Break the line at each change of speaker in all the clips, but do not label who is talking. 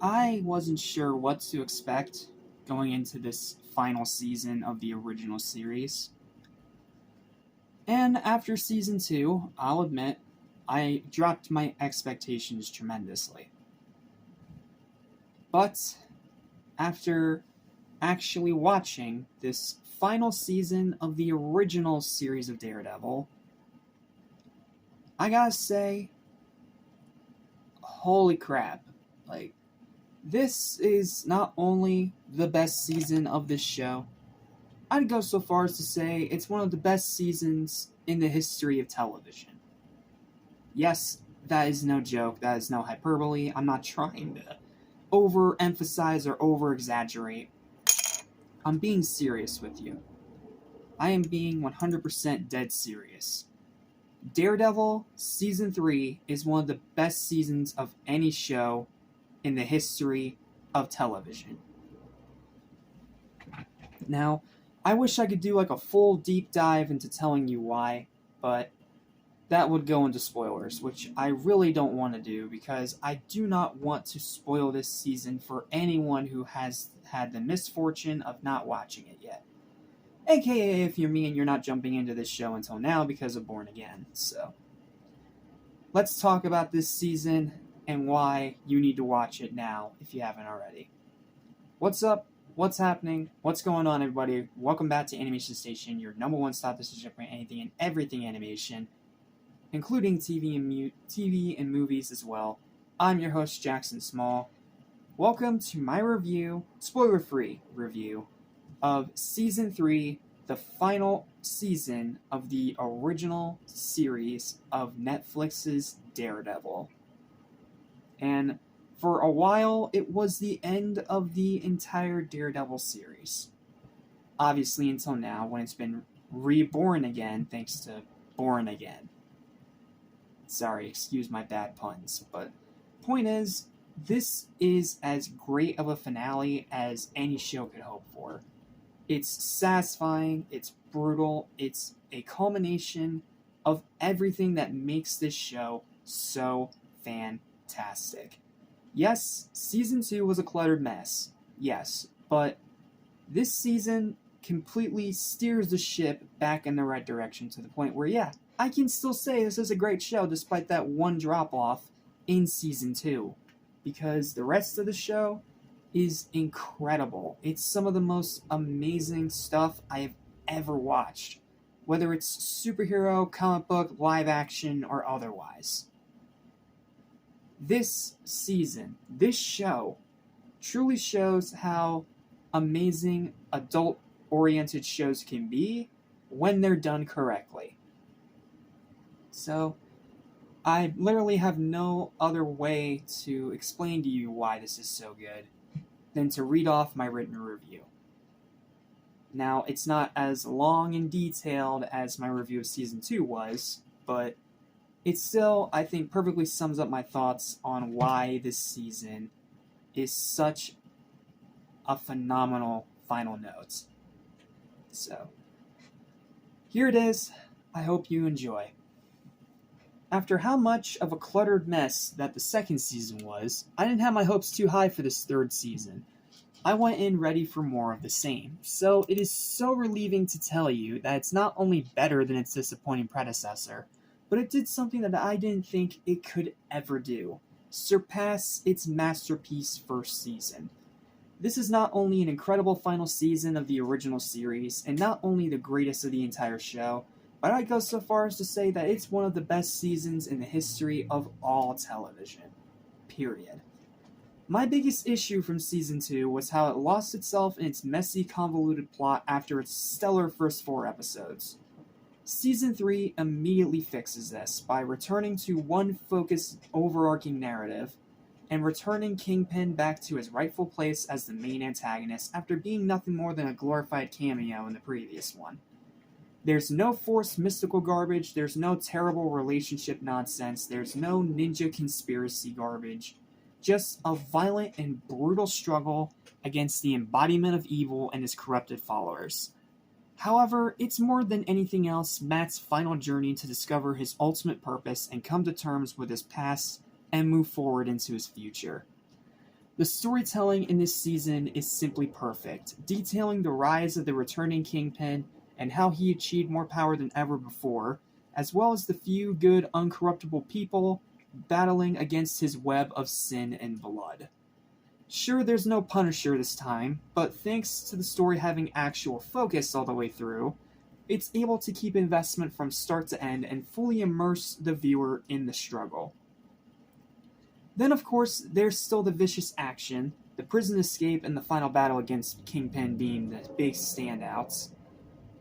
I wasn't sure what to expect going into this final season of the original series. And after season 2, I'll admit, I dropped my expectations tremendously. But after actually watching this final season of the original series of Daredevil, I gotta say, holy crap. This is not only the best season of this show, I'd go so far as to say it's one of the best seasons in the history of television. Yes, that is no joke, that is no hyperbole. I'm not trying to overemphasize or over-exaggerate. I'm being serious with you. I am being 100% dead serious. Daredevil Season 3 is one of the best seasons of any show in the history of television. Now, I wish I could do a full deep dive into telling you why, but that would go into spoilers, which I really don't want to do because I do not want to spoil this season for anyone who has had the misfortune of not watching it yet. AKA if you're me and you're not jumping into this show until now because of Born Again. So, let's talk about this season and why you need to watch it now if you haven't already. What's up? What's happening? What's going on, everybody? Welcome back to Animation Station, your number one stop decision for anything and everything animation, including TV and movies as well. I'm your host, Jackson Small. Welcome to my review, spoiler-free review, of Season 3, the final season of the original series of Netflix's Daredevil. And for a while, it was the end of the entire Daredevil series. Obviously until now, when it's been reborn again thanks to Born Again. Sorry, excuse my bad puns, but point is, this is as great of a finale as any show could hope for. It's satisfying, it's brutal, it's a culmination of everything that makes this show so fantastic. Yes, Season 2 was a cluttered mess, yes, but this season completely steers the ship back in the right direction to the point where, yeah, I can still say this is a great show despite that one drop-off in Season 2, because the rest of the show is incredible. It's some of the most amazing stuff I have ever watched, whether it's superhero, comic book, live action, or otherwise. This season, this show, truly shows how amazing adult-oriented shows can be when they're done correctly. So, I literally have no other way to explain to you why this is so good than to read off my written review. Now, it's not as long and detailed as my review of Season 2 was, but it still, I think, perfectly sums up my thoughts on why this season is such a phenomenal final note. So, here it is. I hope you enjoy. After how much of a cluttered mess that the second season was, I didn't have my hopes too high for this third season. I went in ready for more of the same, so it is so relieving to tell you that it's not only better than its disappointing predecessor, but it did something that I didn't think it could ever do: surpass its masterpiece first season. This is not only an incredible final season of the original series, and not only the greatest of the entire show, but I'd go so far as to say that it's one of the best seasons in the history of all television. Period. My biggest issue from Season 2 was how it lost itself in its messy, convoluted plot after its stellar first 4 episodes. Season 3 immediately fixes this by returning to one focused, overarching narrative, and returning Kingpin back to his rightful place as the main antagonist after being nothing more than a glorified cameo in the previous one. There's no forced mystical garbage, there's no terrible relationship nonsense, there's no ninja conspiracy garbage, just a violent and brutal struggle against the embodiment of evil and his corrupted followers. However, it's more than anything else Matt's final journey to discover his ultimate purpose and come to terms with his past and move forward into his future. The storytelling in this season is simply perfect, detailing the rise of the returning Kingpin and how he achieved more power than ever before, as well as the few good, uncorruptible people battling against his web of sin and blood. Sure, there's no Punisher this time, but thanks to the story having actual focus all the way through, it's able to keep investment from start to end and fully immerse the viewer in the struggle. Then, of course, there's still the vicious action, the prison escape, and the final battle against Kingpin being the big standouts.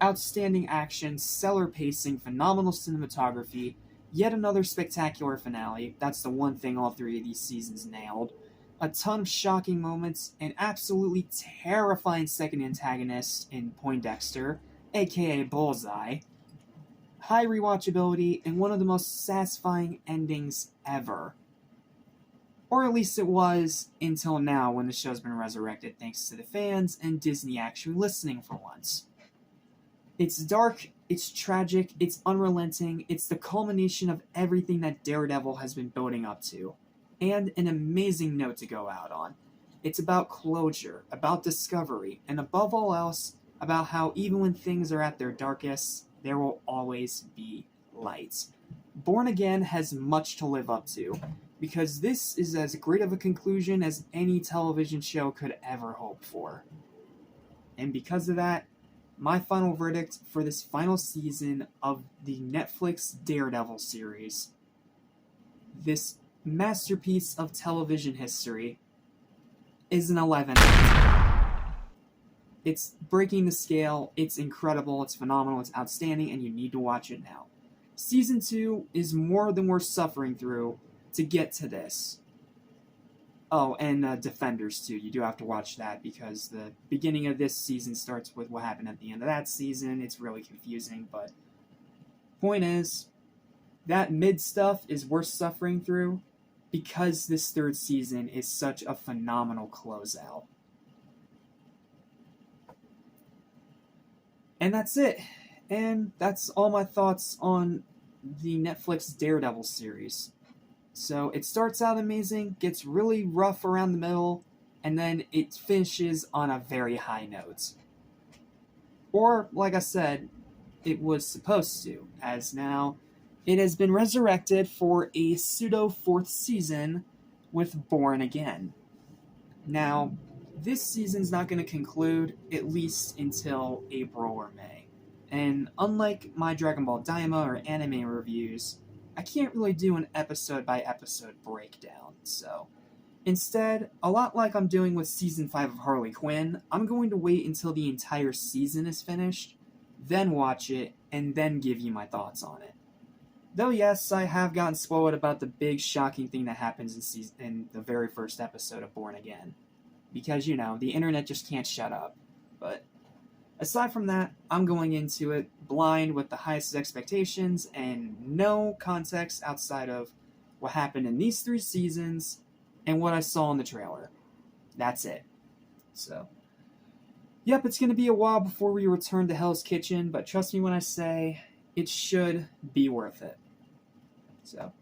Outstanding action, stellar pacing, phenomenal cinematography, yet another spectacular finale. That's the one thing all three of these seasons nailed. A ton of shocking moments, an absolutely terrifying second antagonist in Poindexter, aka Bullseye. High rewatchability, and one of the most satisfying endings ever. Or at least it was until now when the show's been resurrected thanks to the fans and Disney actually listening for once. It's dark, it's tragic, it's unrelenting, it's the culmination of everything that Daredevil has been building up to. And an amazing note to go out on. It's about closure, about discovery, and above all else, about how even when things are at their darkest, there will always be light. Born Again has much to live up to, because this is as great of a conclusion as any television show could ever hope for. And because of that, my final verdict for this final season of the Netflix Daredevil series, this masterpiece of television history, is an 11. It's breaking the scale, it's incredible, it's phenomenal, it's outstanding, and you need to watch it now. Season 2 is more than worth suffering through to get to this. Oh, and Defenders too. You do have to watch that because the beginning of this season starts with what happened at the end of that season. It's really confusing, but point is, that mid stuff is worth suffering through because this third season is such a phenomenal closeout. And that's it. And that's all my thoughts on the Netflix Daredevil series. So it starts out amazing, gets really rough around the middle, and then it finishes on a very high note. Or, like I said, it was supposed to, as now it has been resurrected for a pseudo fourth season with Born Again. Now, this season's not going to conclude at least until April or May. And unlike my Dragon Ball Daima or anime reviews, I can't really do an episode-by-episode breakdown, so instead, a lot like I'm doing with Season 5 of Harley Quinn, I'm going to wait until the entire season is finished, then watch it, and then give you my thoughts on it. Though yes, I have gotten spoiled about the big shocking thing that happens in the very first episode of Born Again. Because, you know, the internet just can't shut up. But aside from that, I'm going into it blind with the highest expectations and no context outside of what happened in these 3 seasons and what I saw in the trailer. That's it. So, yep, it's going to be a while before we return to Hell's Kitchen, but trust me when I say it should be worth it. So,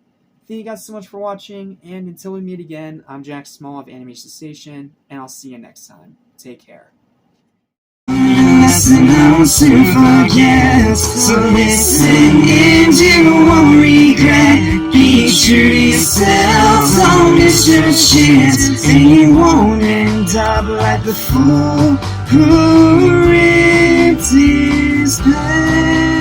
thank you guys so much for watching, and until we meet again, I'm Jack Small of Animation Station, and I'll see you next time. Take care.
Lesson I will soon forget. So listen and you won't regret. Be true to yourself, don't miss your chance, and you won't end up like the fool who ripped his pants.